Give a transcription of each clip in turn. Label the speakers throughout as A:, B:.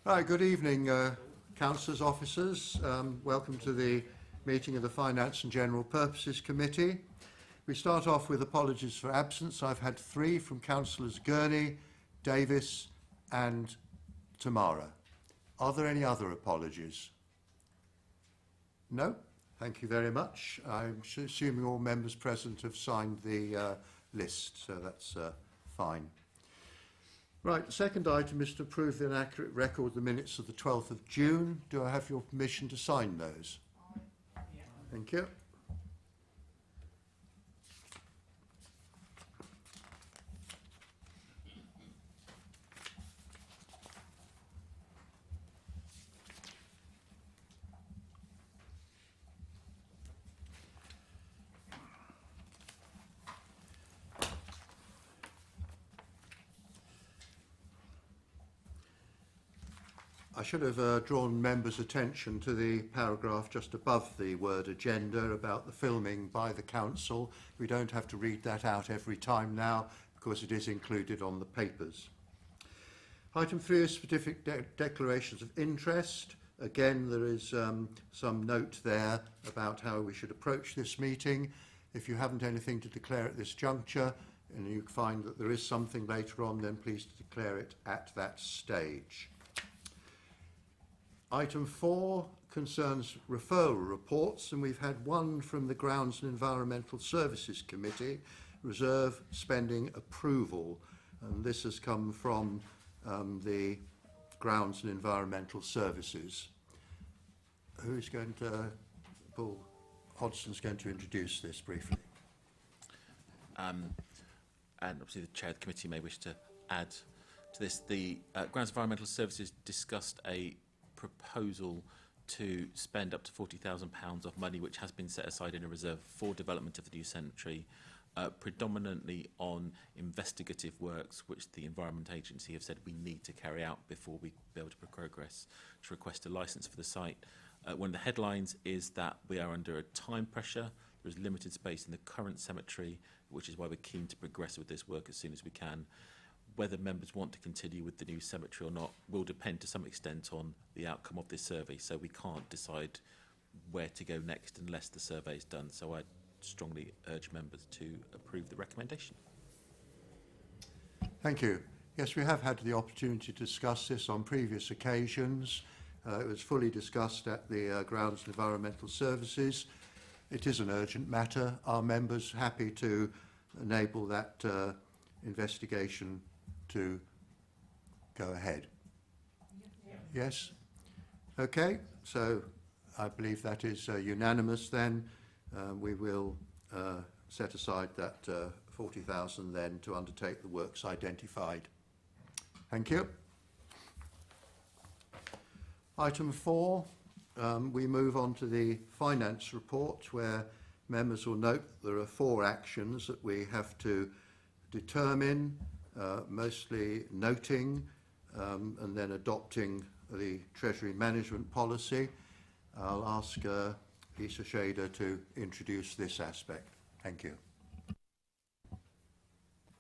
A: Right, good evening, councillors, officers. Welcome to the meeting of the Finance and General Purposes Committee. We start off with apologies for absence. I've had 3 from Councillors Gurney, Davis and Tamara. Are there any other apologies? No? Thank you very much. I'm assuming all members present have signed the list, so that's fine. Right, the second item is to approve the inaccurate record of the minutes of the 12th of June. Do I have your permission to sign those?
B: Yeah.
A: Thank you. I should have drawn members' attention to the paragraph just above the word agenda about the filming by the council. We don't have to read that out every time now because it is included on the papers. Item 3 is specific declarations of interest. Again, there is some note there about how we should approach this meeting. If you haven't anything to declare at this juncture and you find that there is something later on, then please declare it at that stage. Item 4 concerns referral reports, and we've had one from the Grounds and Environmental Services Committee, reserve spending approval, and this has come from the Grounds and Environmental Services. Who's going to, Paul Hodgson's going to introduce this briefly.
C: And obviously the chair of the committee may wish to add to this. The Grounds and Environmental Services discussed a proposal to spend up to £40,000 of money which has been set aside in a reserve for development of the new cemetery, predominantly on investigative works which the Environment Agency have said we need to carry out before we be able to progress to request a licence for the site. One of the headlines is that we are under a time pressure. There is limited space in the current cemetery, which is why we're keen to progress with this work as soon as we can. Whether members want to continue with the new cemetery or not will depend to some extent on the outcome of this survey, so we can't decide where to go next unless the survey is done. So I strongly urge members to approve the recommendation.
A: Thank you. Yes, we have had the opportunity to discuss this on previous occasions. It was fully discussed at the Grounds and Environmental Services. It is an urgent matter. Are members happy to enable that investigation to go ahead?
B: Yeah.
A: Yes? Okay, so I believe that is unanimous then. We will set aside that 40,000 then to undertake the works identified. Thank you. Item 4, we move on to the finance report where members will note there are 4 actions that we have to determine, mostly noting and then adopting the Treasury Management Policy. I'll ask Lisa Shader to introduce this aspect. Thank you.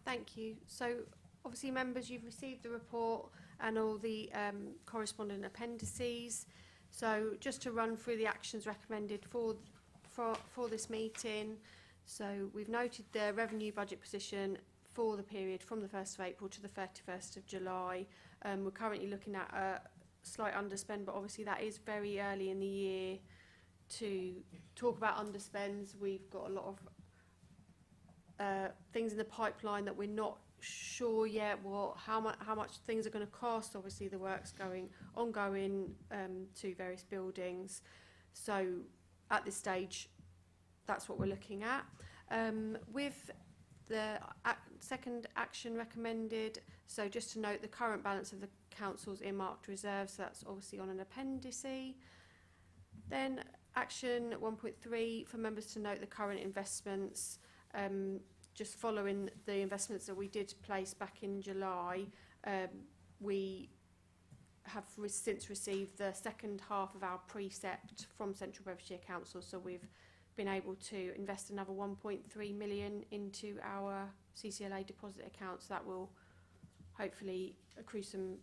D: Thank you. So obviously members, you've received the report and all the corresponding appendices. So just to run through the actions recommended for this meeting. So we've noted the revenue budget position for the period from the 1st of April to the 31st of July. We're currently looking at a slight underspend, but obviously that is very early in the year to talk about underspends. We've got a lot of things in the pipeline that we're not sure yet how much things are going to cost. Obviously the work's ongoing to various buildings. So at this stage, that's what we're looking at. With the second action recommended, so just to note the current balance of the council's earmarked reserves, so that's obviously on an appendix. Then action 1.3 for members to note the current investments, just following the investments that we did place back in July. We have since received the second half of our precept from Central Bedfordshire Council, so we've been able to invest another 1.3 million into our CCLA deposit accounts. That will hopefully accrue some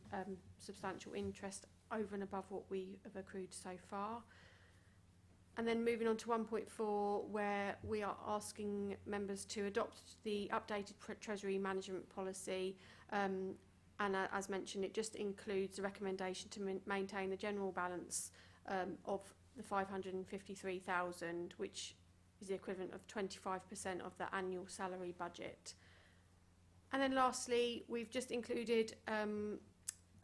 D: substantial interest over and above what we have accrued so far. And then moving on to 1.4, where we are asking members to adopt the updated Treasury Management Policy. And as mentioned, it just includes a recommendation to maintain the general balance of the 553,000, which is the equivalent of 25% of the annual salary budget. And then lastly, we've just included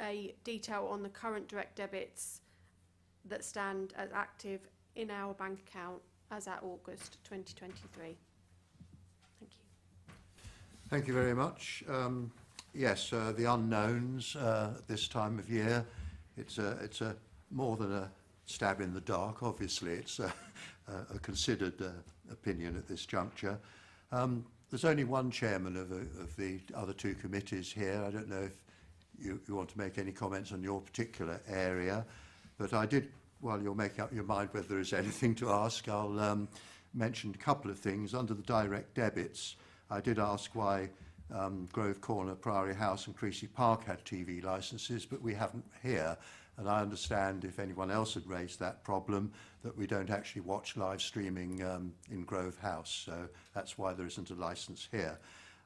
D: a detail on the current direct debits that stand as active in our bank account as at August 2023. Thank you.
A: Thank you very much. Yes, the unknowns at this time of year, it's a more than a stab in the dark, obviously. It's a considered opinion at this juncture. There's only one chairman of the other two committees here. I don't know if you want to make any comments on your particular area, but I did, while you're making up your mind whether there is anything to ask, I'll mention a couple of things. Under the direct debits, I did ask why Grove Corner, Priory House and Creasy Park had TV licences, but we haven't here. And I understand, if anyone else had raised that problem, that we don't actually watch live streaming in Grove House, so that's why there isn't a licence here.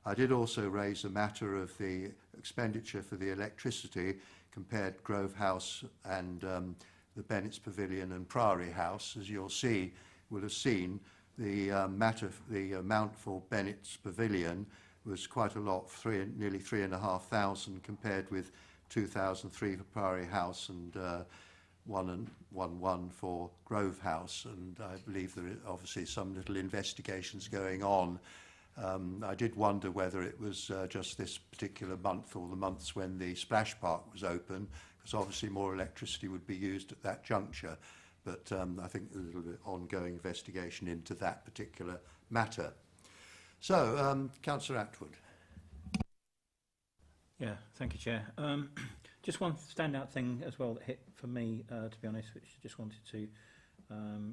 A: I did also raise a matter of the expenditure for the electricity, compared Grove House and the Bennett's Pavilion and Priory House. As you'll see, will have seen, the amount for Bennett's Pavilion was quite a lot, nearly 3,500, compared with 2,003 for Priory House and 1,111 for Grove House. And I believe there are obviously some little investigations going on. I did wonder whether it was just this particular month or the months when the splash park was open, because obviously more electricity would be used at that juncture. But I think there's a little bit ongoing investigation into that particular matter. So, Councillor Atwood.
E: Yeah, thank you, Chair. Just one standout thing as well that hit for me, to be honest, which I just wanted to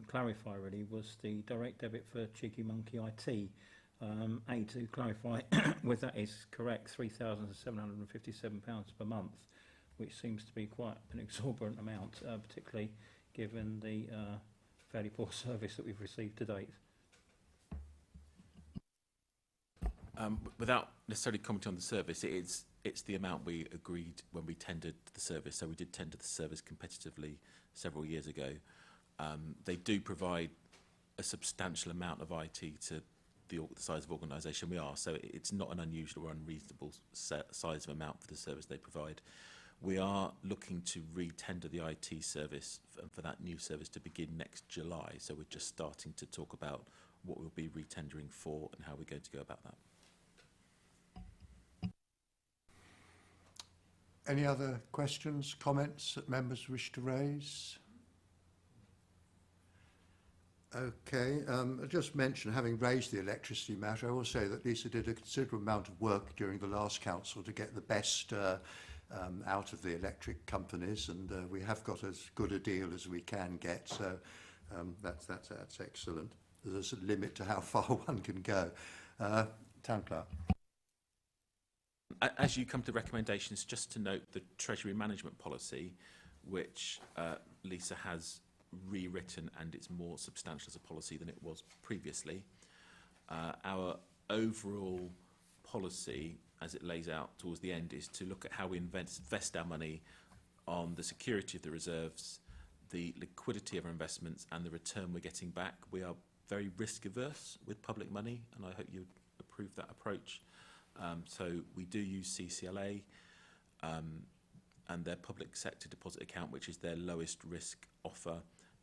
E: clarify really, was the direct debit for Cheeky Monkey IT. To clarify whether that is correct, £3,757 per month, which seems to be quite an exorbitant amount, particularly given the fairly poor service that we've received to date.
C: Without necessarily commenting on the service, it's the amount we agreed when we tendered the service. So we did tender the service competitively several years ago. They do provide a substantial amount of IT to the size of organisation we are, so it's not an unusual or unreasonable size of amount for the service they provide. We are looking to re-tender the IT service for that new service to begin next July, so we're just starting to talk about what we'll be re-tendering for and how we're going to go about that.
A: Any other questions, comments that members wish to raise? Okay, I just mentioned, having raised the electricity matter, I will say that Lisa did a considerable amount of work during the last council to get the best out of the electric companies, and we have got as good a deal as we can get, so that's excellent. There's a limit to how far one can go. Town Clerk.
C: As you come to recommendations, just to note the Treasury Management Policy, which Lisa has rewritten, and it's more substantial as a policy than it was previously. Our overall policy, as it lays out towards the end, is to look at how we invest our money on the security of the reserves, the liquidity of our investments, and the return we're getting back. We are very risk averse with public money, and I hope you approve that approach. So we do use CCLA and their public sector deposit account, which is their lowest risk offer.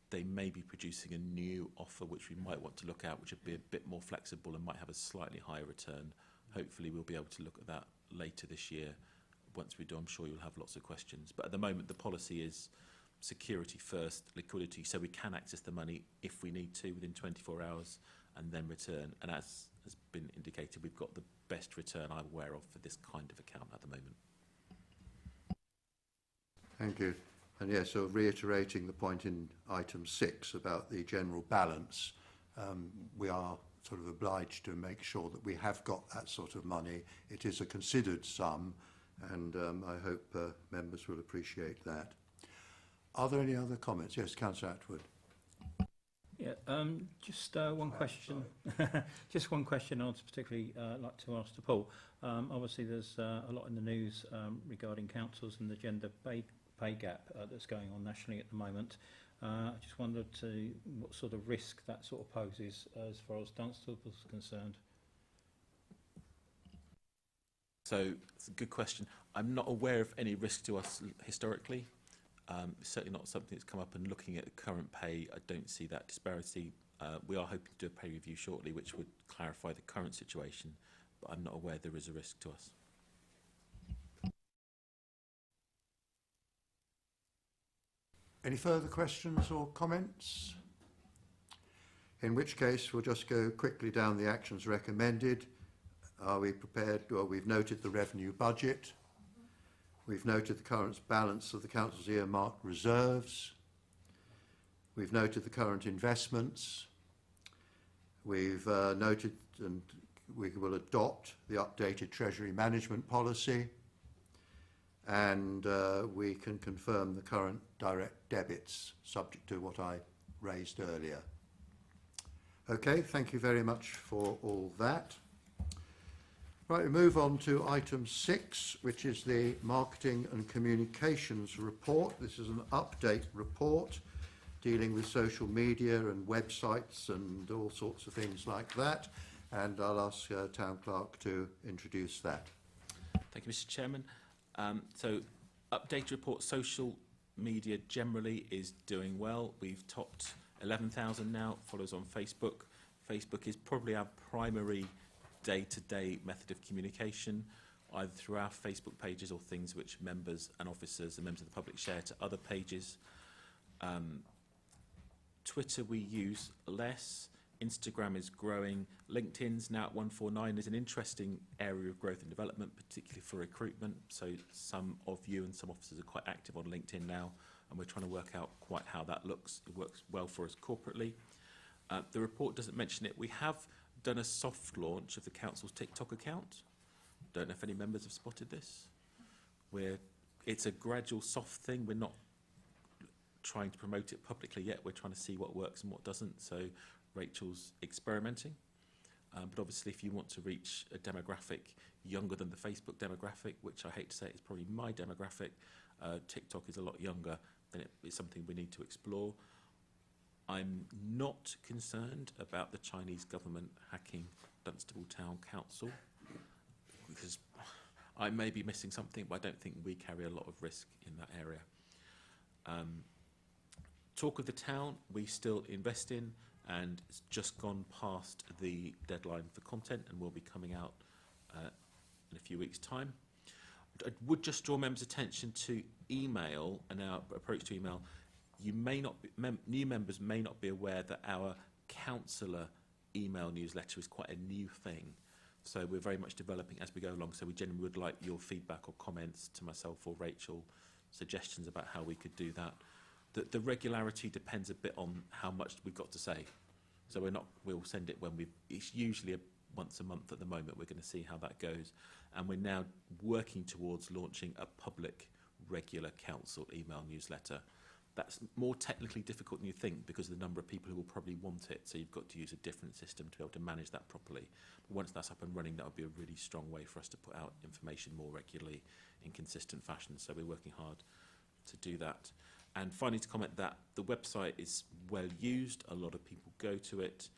C: They may be producing a new offer which we might want to look at, which would be a bit more flexible and might have a slightly higher return. Hopefully we'll be able to look at that later this year. Once we do, I'm sure you'll have lots of questions. But at the moment, the policy is security first, liquidity, so we can access the money if we need to within 24 hours and then return. And as has been indicated, we've got the best return I'm aware of for this kind of account at the moment.
A: Thank you. And yes, so reiterating the point in item 6 about the general balance, we are sort of obliged to make sure that we have got that sort of money. It is a considered sum, and I hope members will appreciate that. Are there any other comments? Yes, Councillor Atwood.
E: Yeah, just one question. Just one question I'd particularly like to ask to Paul. Obviously, there's a lot in the news regarding councils and the gender pay gap that's going on nationally at the moment. I just wondered what sort of risk that sort of poses as far as Dunstable is concerned.
C: So it's a good question. I'm not aware of any risk to us historically. It's certainly not something that's come up, and looking at the current pay, I don't see that disparity. We are hoping to do a pay review shortly, which would clarify the current situation, but I'm not aware there is a risk to us.
A: Any further questions or comments? In which case, we'll just go quickly down the actions recommended. Are we prepared? Well, we've noted the revenue budget. We've noted the current balance of the Council's earmarked reserves. We've noted the current investments. We've noted and we will adopt the updated Treasury Management Policy. And we can confirm the current direct debits, subject to what I raised earlier. Okay, thank you very much for all that. Right, we move on to item 6, which is the Marketing and Communications Report. This is an update report dealing with social media and websites and all sorts of things like that. And I'll ask Town Clerk to introduce that.
C: Thank you, Mr. Chairman. So, update report, social media generally is doing well. We've topped 11,000 now, follows on Facebook. Facebook is probably our primary day-to-day method of communication, either through our Facebook pages or things which members and officers and members of the public share to other pages. Twitter we use less. Instagram is growing. LinkedIn's now at 149 is an interesting area of growth and development, particularly for recruitment. So some of you and some officers are quite active on LinkedIn now, and we're trying to work out quite how that looks. It works well for us corporately. The report doesn't mention it. We have done a soft launch of the council's TikTok account. Don't know if any members have spotted this. It's a gradual soft thing. We're not trying to promote it publicly yet. We're trying to see what works and what doesn't. So Rachel's experimenting, but obviously if you want to reach a demographic younger than the Facebook demographic, which I hate to say is probably my demographic, TikTok is a lot younger, then it's something we need to explore. I'm not concerned about the Chinese government hacking Dunstable Town Council, because I may be missing something, but I don't think we carry a lot of risk in that area. Talk of the Town, we still invest in, and it's just gone past the deadline for content and will be coming out in a few weeks' time. I would just draw members' attention to email and our approach to email. You may not be, new members may not be aware that our councillor email newsletter is quite a new thing. So we're very much developing as we go along. So we generally would like your feedback or comments to myself or Rachel, suggestions about how we could do that. The regularity depends a bit on how much we've got to say. So we'll send it when it's usually once a month at the moment. We're going to see how that goes. And we're now working towards launching a public regular council email newsletter. That's more technically difficult than you think because of the number of people who will probably want it. So you've got to use a different system to be able to manage that properly. But once that's up and running, that would be a really strong way for us to put out information more regularly in consistent fashion. So we're working hard to do that. And finally, to comment that the website is well used. A lot of people go to it.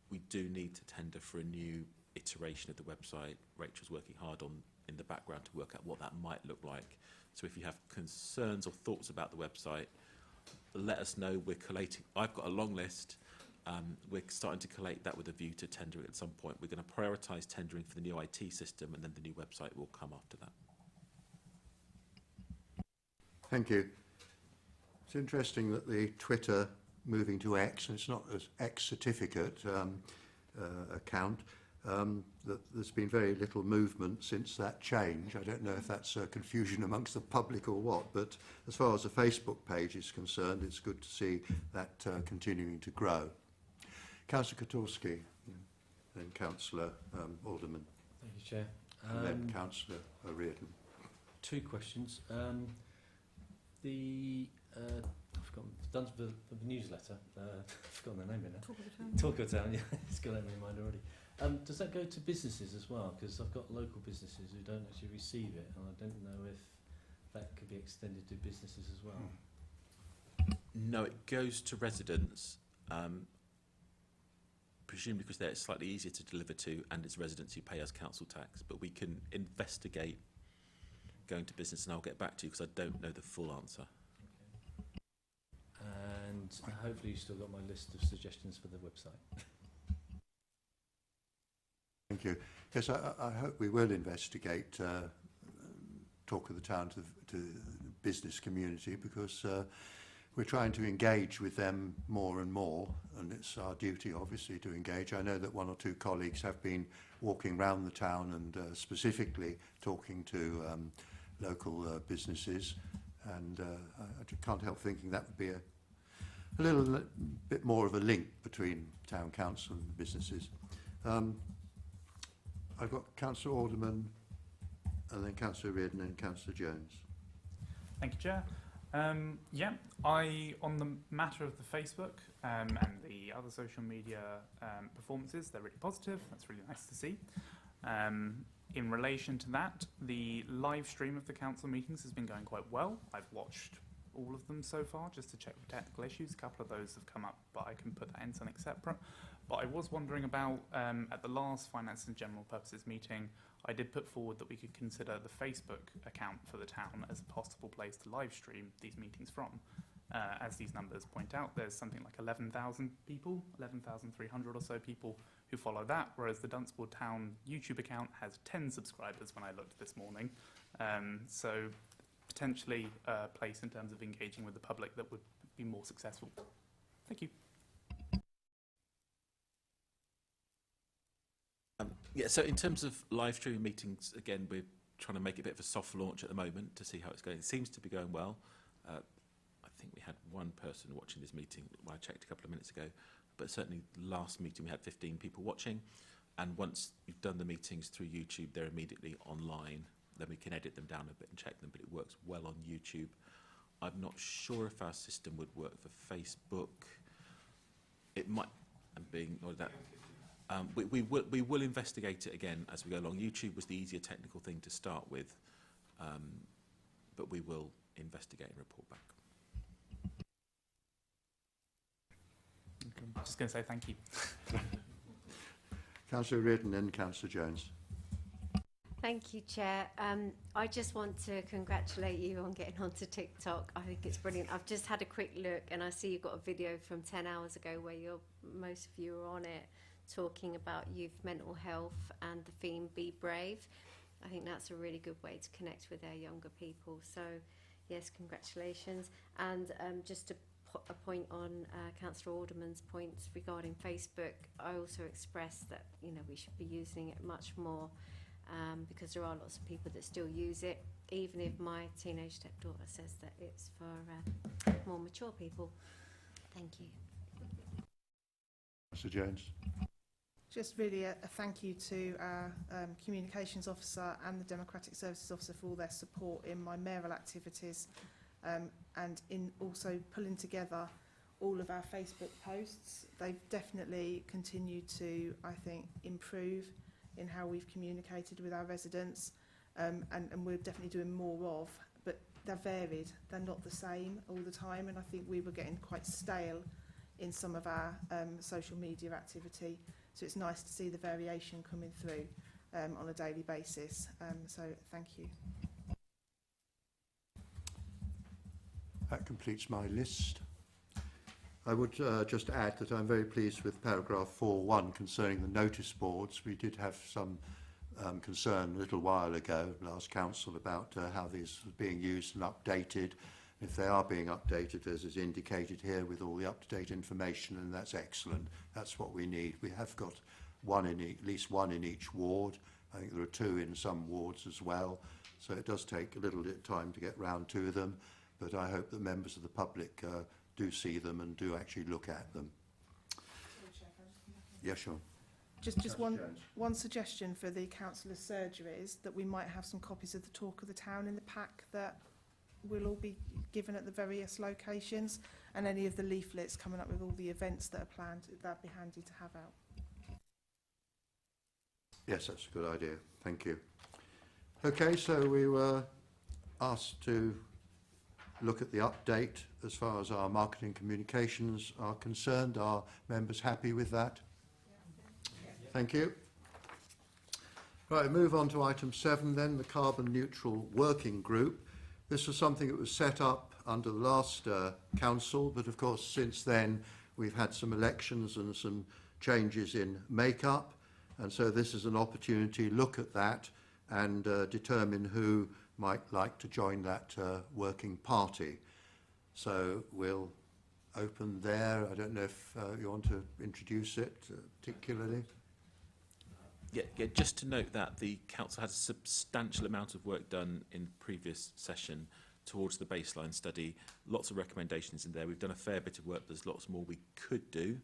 C: We do need to tender for a new iteration of the website. Rachel's working hard in the background to work out what that might look like. So if you have concerns or thoughts about the website, let us know. We're collating. I've got a long list. We're starting to collate that with a view to tendering at some point. We're going to prioritise tendering for the new IT system, and then the new website will come after that.
A: Thank you. It's interesting that the Twitter moving to X, and it's not as X certificate account, that there's been very little movement since that change. I don't know if that's confusion amongst the public or what, but as far as the Facebook page is concerned, it's good to see that continuing to grow. Councillor Kotorski, then Councillor Alderman,
F: Thank you, Chair.
A: and then Councillor O'Riordan.
F: 2 questions. The done for the newsletter. I've forgotten the name of it now.
B: Talk of the town.
F: Talk of Town, yeah, it's got that in my mind already. Does that go to businesses as well? Because I've got local businesses who don't actually receive it, and I don't know if that could be extended to businesses as well.
C: No, it goes to residents, presumably because they're slightly easier to deliver to, and it's residents who pay us council tax. But we can investigate going to business, and I'll get back to you because I don't know the full answer.
F: And hopefully you've still got my list of suggestions for the website.
A: Thank you. Yes, I hope we will investigate Talk of the Town to the business community, because we're trying to engage with them more and more, and it's our duty, obviously, to engage. I know that one or two colleagues have been walking around the town and specifically talking to local businesses, and I can't help thinking that would be a little bit more of a link between Town Council and the businesses. I've got Councillor Alderman, and then Councillor Reardon and Councillor Jones.
G: Thank you, Chair. Yeah, on the matter of the Facebook and the other social media performances, they're really positive. That's really nice to see. In relation to that, the live stream of the council meetings has been going quite well. I've watched all of them so far just to check for technical issues. A couple of those have come up, but I can put that in something separate. But I was wondering about, at the last Finance and General Purposes meeting, I did put forward that we could consider the Facebook account for the town as a possible place to live stream these meetings from. As these numbers point out, there's something like 11,000 people, 11,300 or so people who follow that, whereas the Dunstable Town YouTube account has 10 subscribers when I looked this morning. So potentially a place in terms of engaging with the public that would be more successful. Thank you.
C: Yeah, so in terms of live streaming meetings, again, we're trying to make it a bit of a soft launch at the moment to see how it's going. It seems to be going well. I think we had one person watching this meeting when I checked a couple of minutes ago, but certainly last meeting we had 15 people watching, and once you've done the meetings through YouTube, they're immediately online. Then we can edit them down a bit and check them, but it works well on YouTube. I'm not sure if our system would work for Facebook. It might, and being or that. We will investigate it again as we go along. YouTube was the easier technical thing to start with, but we will investigate and report back.
G: Just going to say thank you.
A: Councillor Reardon and Councillor Jones.
H: Thank you, Chair. I just want to congratulate you on getting onto TikTok. I think it's brilliant. I've just had a quick look and I see you've got a video from 10 hours ago where most of you are on it, talking about youth mental health and the theme Be Brave. I think that's a really good way to connect with our younger people. So, yes, congratulations. And just to put a point on Councillor Alderman's points regarding Facebook, I also expressed that we should be using it much more because there are lots of people that still use it, even if my teenage stepdaughter says that it's for more mature people. Thank you.
A: Councillor Jones.
B: Just really a thank you to our Communications Officer and the Democratic Services Officer for all their support in my mayoral activities and in also pulling together all of our Facebook posts. They've definitely continued to, I think, improve in how we've communicated with our residents and we're definitely doing more of, but they're varied. They're not the same all the time, and I think we were getting quite stale in some of our social media activity. So it's nice to see the variation coming through on a daily basis. So thank you.
A: That completes my list. I would just add that I'm very pleased with paragraph 4.1 concerning the notice boards. We did have some concern a little while ago, last council, about how these are being used and updated. If they are being updated, as is indicated here, with all the up-to-date information, and that's excellent. That's what we need. We have got at least one in each ward. I think there are 2 in some wards as well. So it does take a little bit of time to get round to them, but I hope that members of the public do see them and do actually look at them. Yeah, sure.
B: Just one suggestion for the councillors' surgeries, that we might have some copies of the Talk of the Town in the pack that will all be given at the various locations, and any of the leaflets coming up with all the events that are planned, that'd be handy to have out.
A: Yes, that's a good idea. Thank you. Okay, so we were asked to look at the update as far as our marketing communications are concerned. Are members happy with that? Thank you. Right, move on to item 7 then, the Carbon Neutral Working Group. This was something that was set up under the last council, but of course since then we've had some elections and some changes in make-up, and so this is an opportunity to look at that and determine who might like to join that working party. So we'll open there. I don't know if you want to introduce it particularly.
C: Yeah, just to note that the council had a substantial amount of work done in the previous session towards the baseline study. Lots of recommendations in there. We've done a fair bit of work. There's lots more we could do.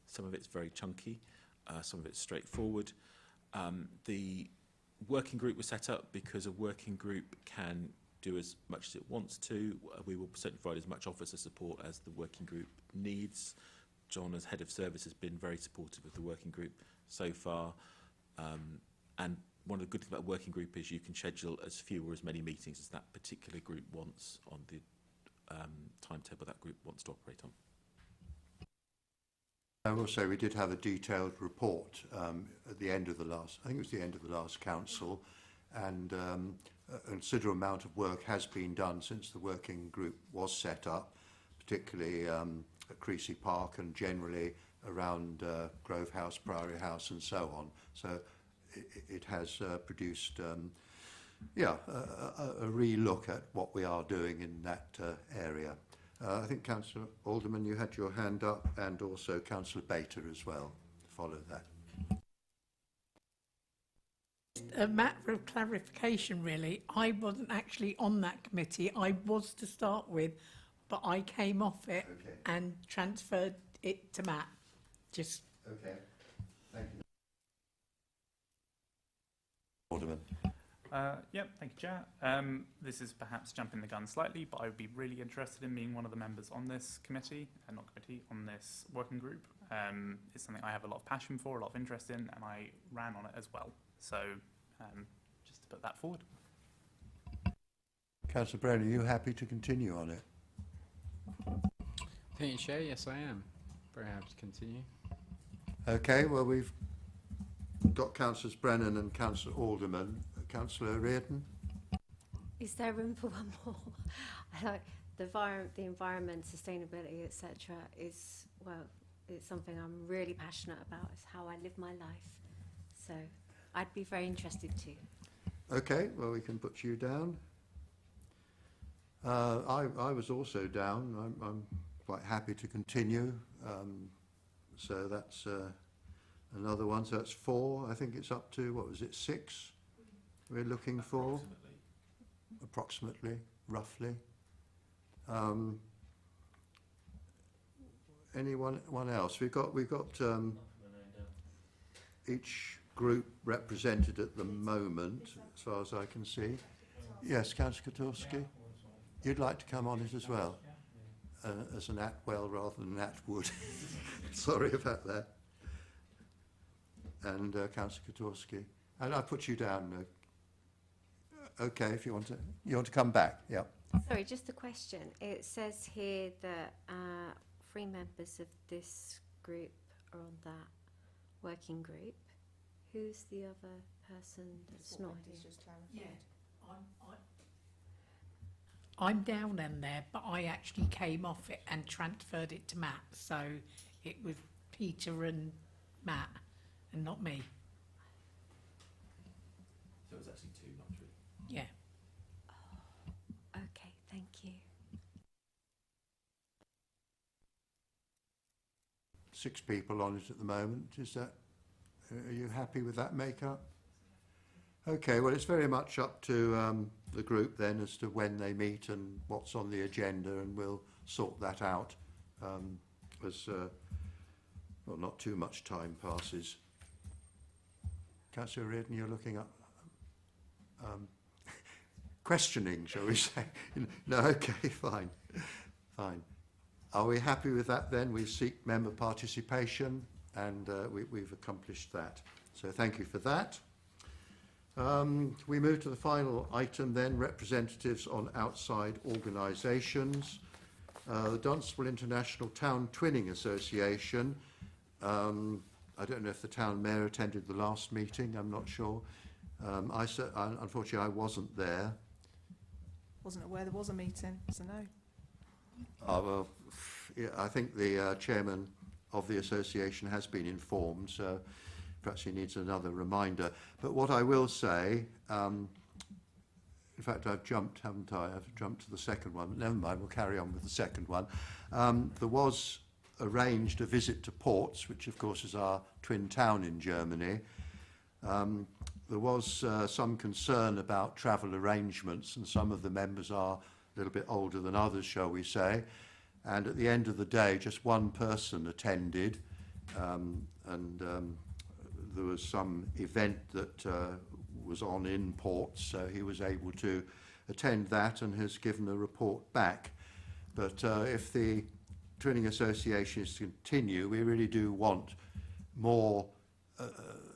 C: Some of it's very chunky. Some of it's straightforward. The working group was set up because a working group can do as much as it wants to. We will certainly provide as much officer support as the working group needs. John, as head of service, has been very supportive of the working group so far. And one of the good things about a working group is you can schedule as few or as many meetings as that particular group wants on the timetable that group wants to operate on.
A: I will say we did have a detailed report at the end of the last, I think it was the end of the last council, and a considerable amount of work has been done since the working group was set up, particularly at Creasy Park and generally around Grove House, Priory House and so on. So it has produced a re-look at what we are doing in that area. I think Councillor Alderman, you had your hand up, and also Councillor Bater as well followed that.
I: A matter of clarification, really. I wasn't actually on that committee. I was to start with, but I came off it and transferred it to Matt. Just
A: okay. Thank you. Alderman.
G: Yep, thank you, Chair. This is perhaps jumping the gun slightly, but I would be really interested in being one of the members on this committee, on this working group. It's something I have a lot of passion for, a lot of interest in, and I ran on it as well. So just to put that forward.
A: Councillor Brown, are you happy to continue on it?
J: Thank you, Chair. Yes, I am. Very happy to continue.
A: Okay, well, we've got Councillors Brennan and Councillor Alderman. Councillor Reardon?
H: Is there room for one more? I like the environment, sustainability, etc. is, well, it's something I'm really passionate about. It's how I live my life. So I'd be very interested too.
A: Okay, well, we can put you down. I was also down. I'm quite happy to continue. So that's another one. So that's 4. I think it's up to, what was it, 6? We're looking for approximately, roughly. Anyone else? We've got each group represented at the moment, as far as I can see. Yes, Councillor Kotowski, you'd like to come on it as well, as an Atwell rather than an Atwood. Sorry about that. And Councillor Kotowski, and I put you down. Okay, if you want to come back, yeah.
H: Sorry, just a question. It says here that 3 members of this group are on that working group. Who's the other person that's not here?
I: yeah, I'm down in there, but I actually came off it and transferred it to Matt. So it was Peter and Matt, and not me.
C: So it was actually 2, not 3.
I: Yeah.
H: Okay, thank you.
A: 6 people on it at the moment. Is that? Are you happy with that makeup? Okay, well, it's very much up to the group then as to when they meet and what's on the agenda, and we'll sort that out as well, not too much time passes. Councillor Reardon, you're looking up. questioning, shall we say. No, okay, fine. Fine. Are we happy with that then? We seek member participation, and we've accomplished that. So thank you for that. We move to the final item then, representatives on outside organisations. The Dunstable International Town Twinning Association. I don't know if the town mayor attended the last meeting, I'm not sure. Unfortunately, I wasn't there.
B: Wasn't aware there was a meeting, so no.
A: Well, yeah, I think the chairman of the association has been informed, so perhaps he needs another reminder. But what I will say, in fact, I've jumped, haven't I? I've jumped to the second one. Never mind, we'll carry on with the second one. There was arranged a visit to Ports, which of course is our twin town in Germany. There was some concern about travel arrangements, and some of the members are a little bit older than others, shall we say. And at the end of the day, just one person attended, there was some event that was on in Ports, so he was able to attend that and has given a report back. But if the Twinning Association is to continue, we really do want more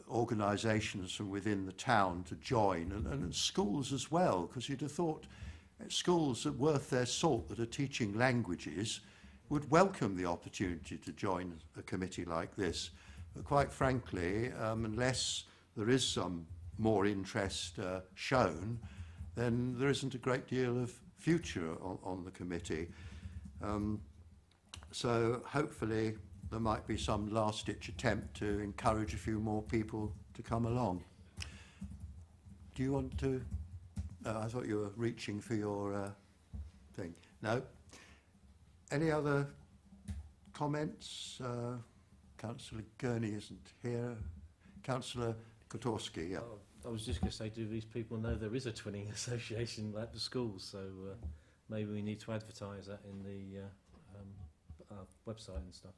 A: organisations from within the town to join, and schools as well, because you'd have thought schools that worth their salt that are teaching languages would welcome the opportunity to join a committee like this. But quite frankly, unless there is some more interest shown, then there isn't a great deal of future on the committee. So hopefully there might be some last-ditch attempt to encourage a few more people to come along. Do you want to? I thought you were reaching for your thing. No? Any other comments? Councillor Gurney isn't here. Councillor Kotorski, yeah.
F: I was just going to say, do these people know there is a twinning association at the schools? So maybe we need to advertise that in the website and stuff.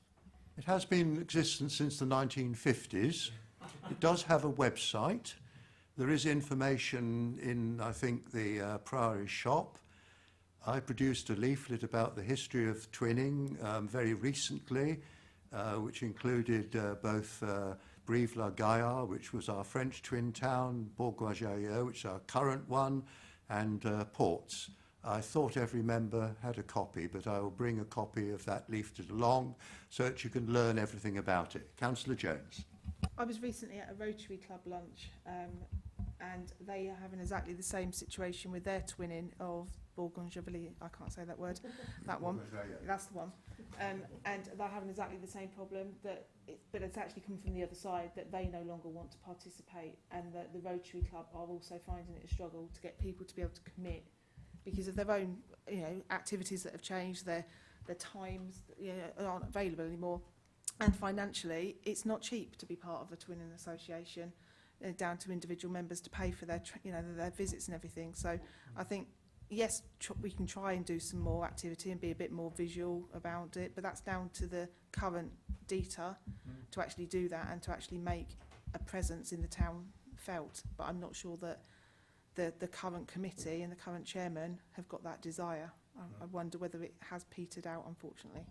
A: It has been in existence since the 1950s. It does have a website. There is information in, I think, the Priory shop. I produced a leaflet about the history of twinning very recently, which included both Brive-la-Gaillarde, which was our French twin town, Bourgoin-Jallieu, which is our current one, and Ports. I thought every member had a copy, but I will bring a copy of that leaflet along so that you can learn everything about it. Councillor Jones.
B: I was recently at a Rotary Club lunch, and they are having exactly the same situation with their twinning of Bourgoin-Jallieu. I can't say that word. That one. That's the one. And they're having exactly the same problem, but it's actually come from the other side, that they no longer want to participate, and that the Rotary Club are also finding it a struggle to get people to be able to commit because of their own, activities that have changed, their times, aren't available anymore. And financially, it's not cheap to be part of a twinning association, down to individual members to pay for their, their visits and everything. So I think, yes, we can try and do some more activity and be a bit more visual about it, but that's down to the current DETA to actually do that and to actually make a presence in the town felt. But I'm not sure that the current committee and the current chairman have got that desire. I wonder whether it has petered out, unfortunately.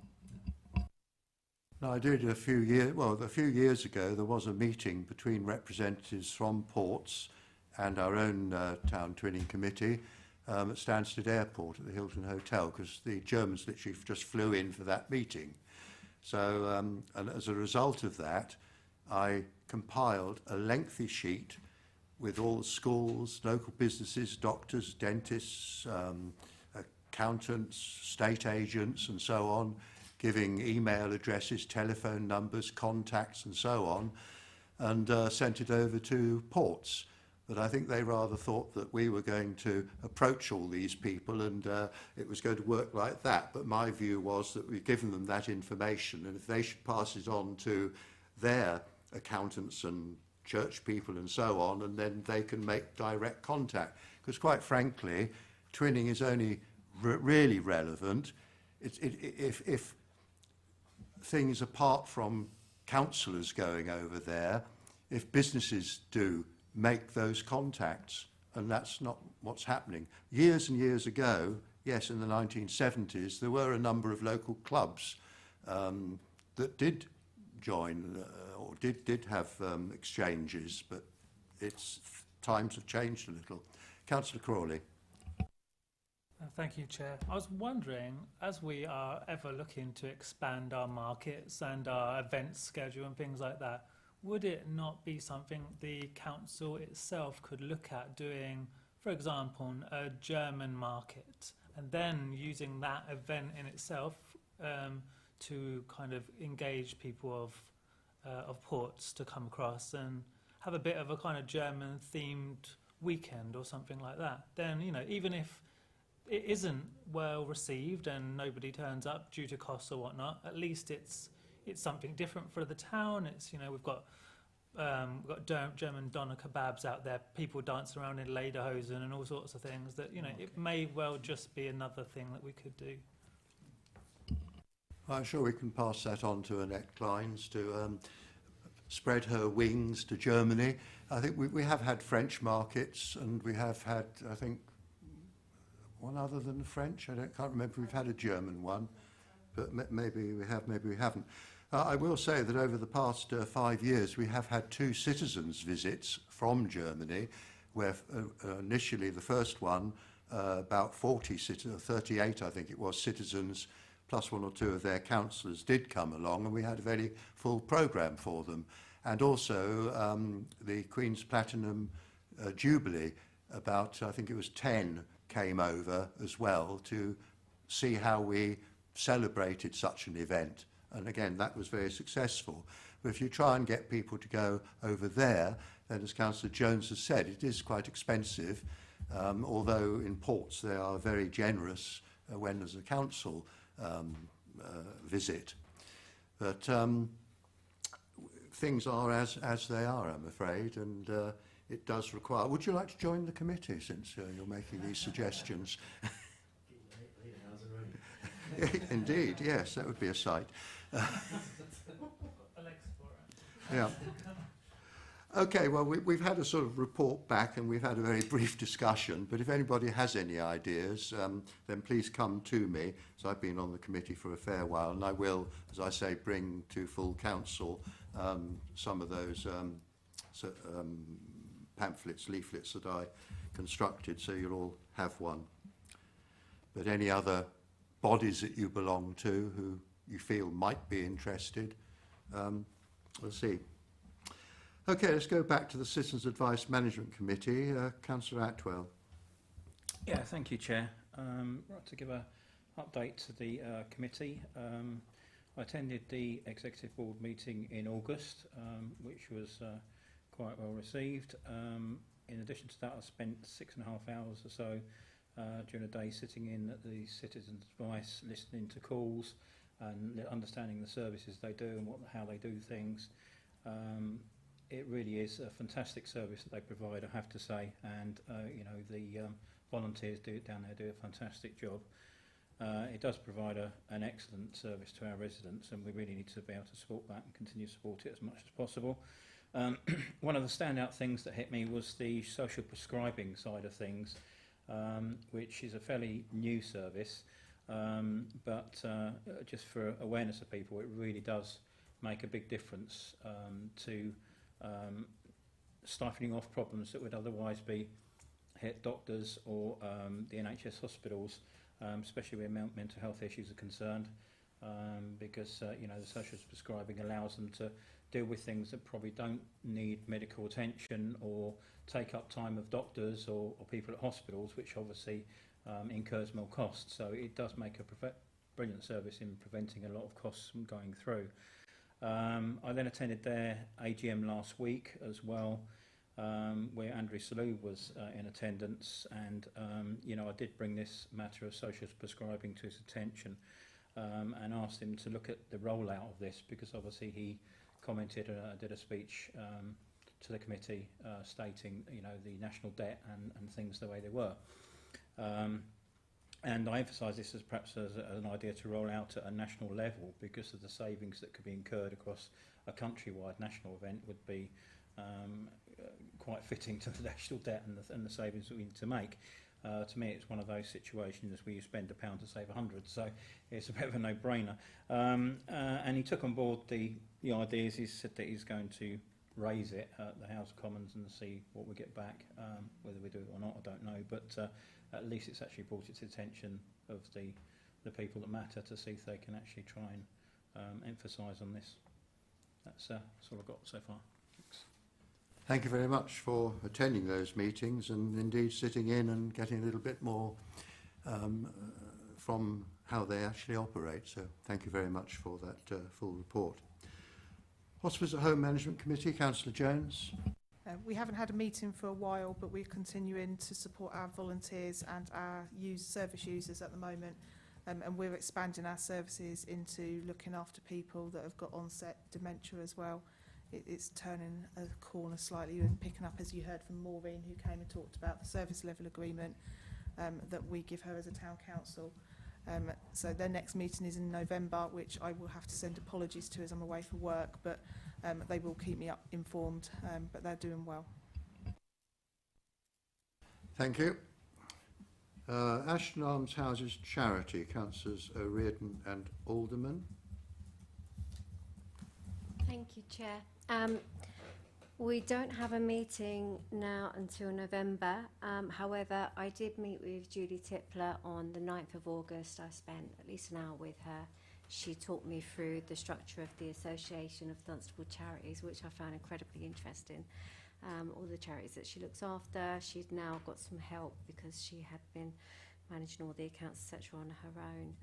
A: No, I did a few years ago, there was a meeting between representatives from Ports and our own town twinning committee at Stansted Airport at the Hilton Hotel, because the Germans literally just flew in for that meeting. So, and as a result of that, I compiled a lengthy sheet with all the schools, local businesses, doctors, dentists, accountants, state agents and so on, giving email addresses, telephone numbers, contacts and so on, and sent it over to Ports. But I think they rather thought that we were going to approach all these people and it was going to work like that. But my view was that we've given them that information, and if they should pass it on to their accountants and church people and so on, and then they can make direct contact. Because quite frankly, twinning is only really relevant if things apart from councillors going over there, if businesses do make those contacts and that's not what's happening. Years and years ago, yes, in the 1970s, there were a number of local clubs that did join or did have exchanges, but times have changed a little. Councillor Crawley.
K: Thank you, Chair. I was wondering, as we are ever looking to expand our markets and our event schedule and things like that, would it not be something the council itself could look at doing, for example, a German market, and then using that event in itself to kind of engage people of ports to come across and have a bit of a kind of German-themed weekend or something like that? Then, you know, even if it isn't well received and nobody turns up due to costs or whatnot, at least it's something different for the town. It's, you know, we've got German doner kebabs out there, people dancing around in lederhosen and all sorts of things that, you know, it may well just be another thing that we could do.
A: I'm sure we can pass that on to Annette Kleins to spread her wings to Germany. I think we have had French markets, and we have had, I think, one other than the French. Can't remember if we've had a German one, but maybe we have, maybe we haven't. I will say that over the past 5 years, we have had 2 citizens' visits from Germany, where initially the first one, about 38, I think it was, citizens, plus 1 or 2 of their councillors did come along, and we had a very full programme for them. And also the Queen's Platinum Jubilee, about, I think it was 10, came over as well to see how we celebrated such an event. And again, that was very successful. But if you try and get people to go over there, then as Councillor Jones has said, it is quite expensive, although in ports they are very generous when there's a council visit. But things are as they are, I'm afraid, and it does require... Would you like to join the committee, since you're making these suggestions? Indeed, yes, that would be a sight. Yeah. Okay, well, we've had a sort of report back and we've had a very brief discussion, but if anybody has any ideas, then please come to me. So I've been on the committee for a fair while, and I will, as I say, bring to full council some of those pamphlets, leaflets that I constructed, so you'll all have one. But any other bodies that you belong to who you feel might be interested, we'll see. Okay, let's go back to the Citizens Advice Management Committee. Councillor Atwell.
E: Yeah, thank you, Chair. Right, to give an update to the committee, I attended the Executive Board meeting in August, which was quite well received. In addition to that, I spent 6.5 hours or so during the day sitting in at the Citizens Advice, listening to calls and understanding the services they do and how they do things. It really is a fantastic service that they provide, I have to say, and you know, the volunteers down there do a fantastic job. It does provide an excellent service to our residents, and we really need to be able to support that and continue to support it as much as possible. One of the standout things that hit me was the social prescribing side of things, which is a fairly new service, but just for awareness of people, it really does make a big difference to stifling off problems that would otherwise be hit doctors or the NHS hospitals, especially where mental health issues are concerned, because you know, the social prescribing allows them to deal with things that probably don't need medical attention or take up time of doctors or people at hospitals, which obviously incurs more costs. So it does make a brilliant service in preventing a lot of costs from going through. I then attended their AGM last week as well, where Andrew Salou was in attendance, and you know, I did bring this matter of social prescribing to his attention and asked him to look at the rollout of this, because obviously he commented and did a speech to the committee stating, you know, the national debt and things the way they were. And I emphasise this as perhaps as an idea to roll out at a national level, because of the savings that could be incurred across a countrywide national event would be quite fitting to the national debt and the savings that we need to make. To me, it's one of those situations where you spend £1 to save 100, so it's a bit of a no-brainer. And he took on board the ideas. He said that he's going to raise it at the House of Commons and see what we get back. Whether we do it or not, I don't know, but at least it's actually brought it to the attention of the people that matter to see if they can actually try and emphasise on this. That's all I've got so far. Thanks.
A: Thank you very much for attending those meetings and indeed sitting in and getting a little bit more from how they actually operate. So thank you very much for that full report. Hospice at Home Management Committee, Councillor Jones.
B: We haven't had a meeting for a while, but we're continuing to support our volunteers and our service users at the moment. And we're expanding our services into looking after people that have got onset dementia as well. It's turning a corner slightly and picking up, as you heard from Maureen, who came and talked about the service level agreement that we give her as a town council. So their next meeting is in November, which I will have to send apologies to as I'm away for work, but they will keep me informed, but they're doing well.
A: Thank you. Ashton Arms Houses Charity, Councillors O'Riordan and Alderman.
H: Thank you, Chair. We don't have a meeting now until November. However, I did meet with Julie Tippler on the 9th of August. I spent at least an hour with her. She talked me through the structure of the Association of Dunstable Charities, which I found incredibly interesting. All the charities that she looks after. She's now got some help because she had been managing all the accounts, etc., on her own.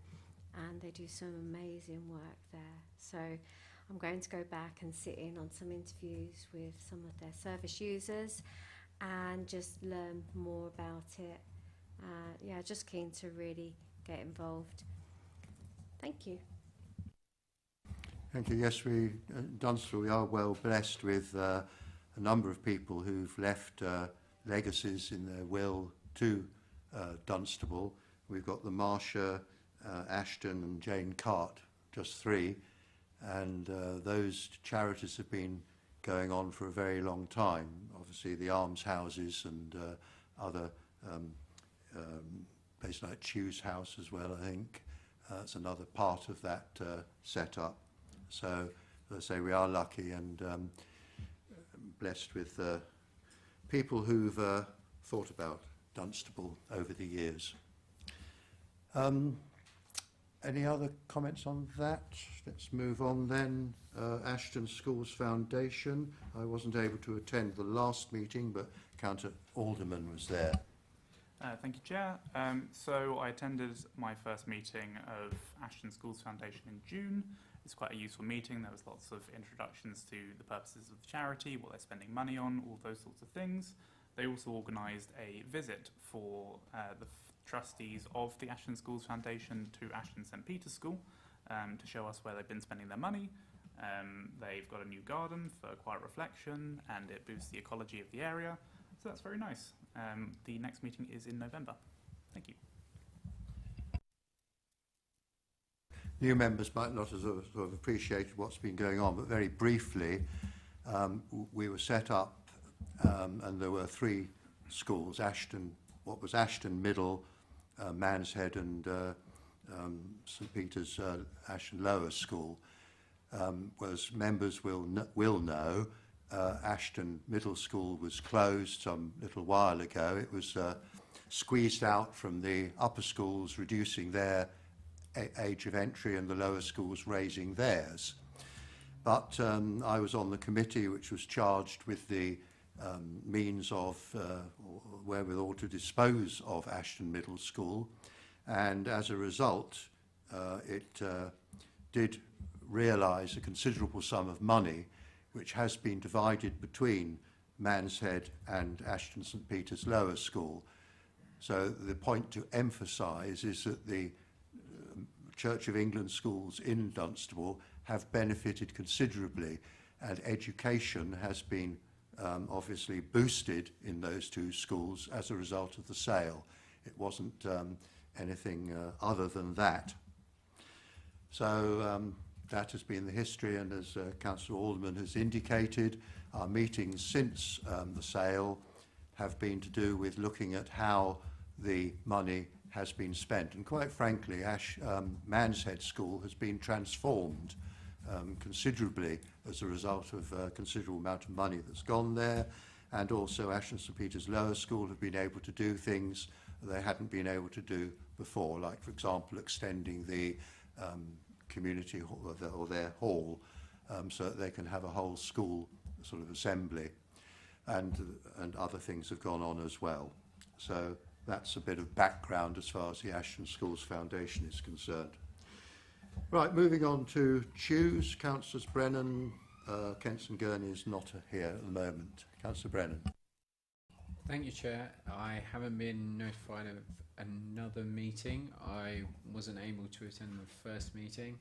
H: And they do some amazing work there. So I'm going to go back and sit in on some interviews with some of their service users and just learn more about it. Yeah, just keen to really get involved. Thank you.
A: Thank you. Yes, Dunstable, we are well blessed with a number of people who've left legacies in their will to Dunstable. We've got the Marsha, Ashton and Jane Cart, just three, and those charities have been going on for a very long time. Obviously the alms houses and other places like Chew's House as well, I think. It's another part of that setup. So, as I say, we are lucky and blessed with people who've thought about Dunstable over the years. Any other comments on that? Let's move on then. Ashton Schools Foundation. I wasn't able to attend the last meeting, but Councillor Alderman was there.
G: Thank you, Chair. So I attended my first meeting of Ashton Schools Foundation in June. It's quite a useful meeting. There was lots of introductions to the purposes of the charity, what they're spending money on, all those sorts of things. They also organised a visit for the trustees of the Ashton Schools Foundation to Ashton St Peter's School to show us where they've been spending their money. They've got a new garden for quiet reflection and it boosts the ecology of the area. So that's very nice. The next meeting is in November. Thank you.
A: New members might not have sort of appreciated what's been going on, but very briefly, we were set up and there were three schools, Ashton, what was Ashton Middle, Manshead and St Peter's Ashton Lower School. As members will know, Ashton Middle School was closed some little while ago. It was squeezed out from the upper schools, reducing their age of entry and the lower schools raising theirs. But I was on the committee which was charged with the means of wherewithal to dispose of Ashton Middle School, and as a result it did realise a considerable sum of money which has been divided between Manshead and Ashton St Peter's Lower School. So the point to emphasise is that the Church of England schools in Dunstable have benefited considerably, and education has been obviously boosted in those two schools as a result of the sale. It wasn't anything other than that. So that has been the history, and as Councillor Alderman has indicated, our meetings since the sale have been to do with looking at how the money has been spent. And quite frankly, Manshead School has been transformed considerably as a result of a considerable amount of money that's gone there, and also Ashton St Peter's Lower School have been able to do things they hadn't been able to do before, like, for example, extending the community hall, or their hall, so that they can have a whole school sort of assembly, and other things have gone on as well. So that's a bit of background as far as the Ashton Schools Foundation is concerned. Right, moving on to Choose. Councillors Brennan, Kenson Gurney is not here at the moment. Councillor Brennan.
J: Thank you, Chair. I haven't been notified of another meeting. I wasn't able to attend the first meeting,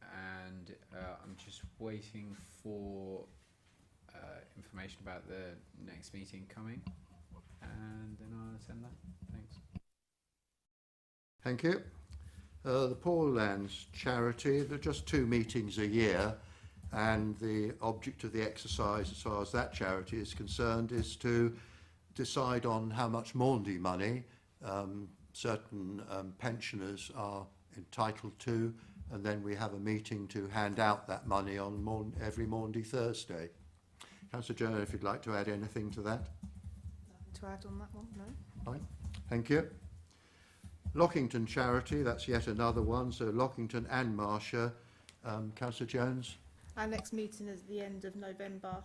J: and I'm just waiting for information about the next meeting coming, and then I'll attend that. Thanks.
A: Thank you. The Poor Lands Charity, there are just 2 meetings a year, and the object of the exercise as far as that charity is concerned is to decide on how much Maundy money certain pensioners are entitled to, and then we have a meeting to hand out that money on every Maundy Thursday. Councillor Jones, if you'd like to add anything to that?
B: Nothing to add on that one, no.
A: Fine. Thank you. Lockington Charity, that's yet another one, so Lockington and Marcia. Councillor Jones?
B: Our next meeting is at the end of November.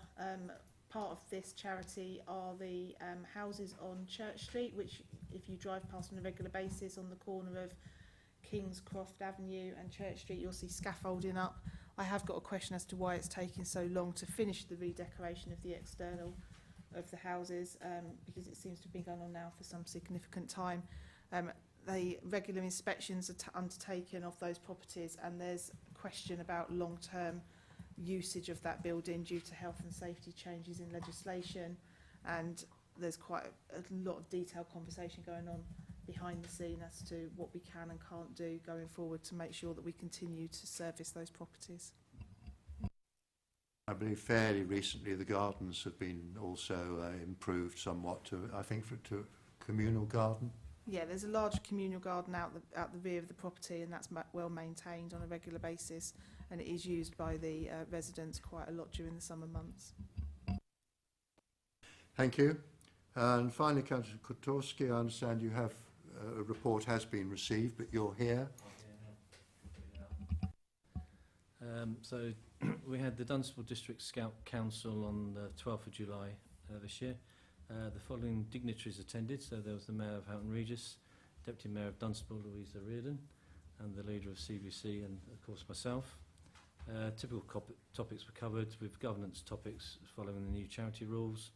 B: Part of this charity are the houses on Church Street, which if you drive past on a regular basis on the corner of Kingscroft Avenue and Church Street, you'll see scaffolding up. I have got a question as to why it's taking so long to finish the redecoration of the external of the houses, because it seems to have been going on now for some significant time. The regular inspections are undertaken of those properties, and there's a question about long-term usage of that building due to health and safety changes in legislation, and there's quite a lot of detailed conversation going on behind the scene as to what we can and can't do going forward to make sure that we continue to service those properties.
A: I believe fairly recently the gardens have been also improved somewhat to, I think, to communal garden.
B: Yeah, there's a large communal garden out the rear of the property, and that's well maintained on a regular basis, and it is used by the residents quite a lot during the summer months.
A: Thank you. And finally, Councillor Kutorski, I understand you have a report has been received, but you're here.
F: So we had the Dunstable District Scout Council on the 12th of July this year. The following dignitaries attended. So there was the Mayor of Houghton Regis, Deputy Mayor of Dunstable, Louisa Reardon, and the leader of CVC, and of course myself. Typical topics were covered, with governance topics following the new charity rules,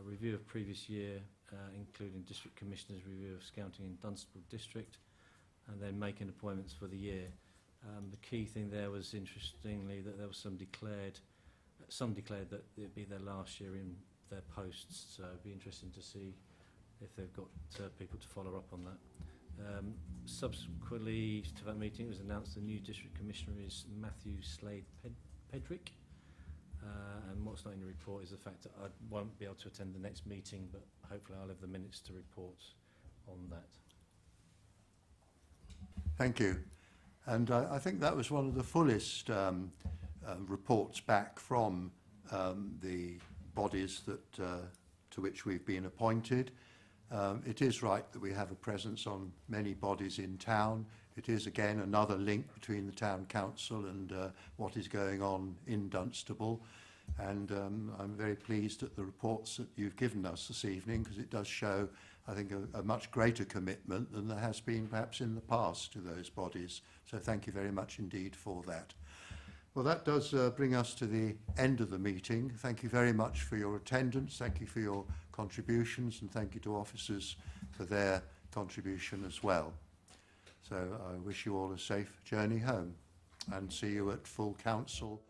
F: review of previous year, including District Commissioner's review of scouting in Dunstable District, and then making appointments for the year. The key thing there was, interestingly, that there was some declared that it'd be their last year in their posts, so it'd be interesting to see if they've got people to follow up on that. Subsequently to that meeting, it was announced the new District Commissioner is Matthew Slade Pedrick, and what's not in the report is the fact that I won't be able to attend the next meeting, but hopefully I'll have the minutes to report on that.
A: Thank you. And I think that was one of the fullest reports back from the bodies that to which we've been appointed. It is right that we have a presence on many bodies in town. It is again another link between the town council and what is going on in Dunstable, and I'm very pleased at the reports that you've given us this evening, because it does show, I think, a much greater commitment than there has been perhaps in the past to those bodies. So thank you very much indeed for that. Well, that does bring us to the end of the meeting. Thank you very much for your attendance. Thank you for your contributions, and thank you to officers for their contribution as well. So I wish you all a safe journey home, and see you at full council.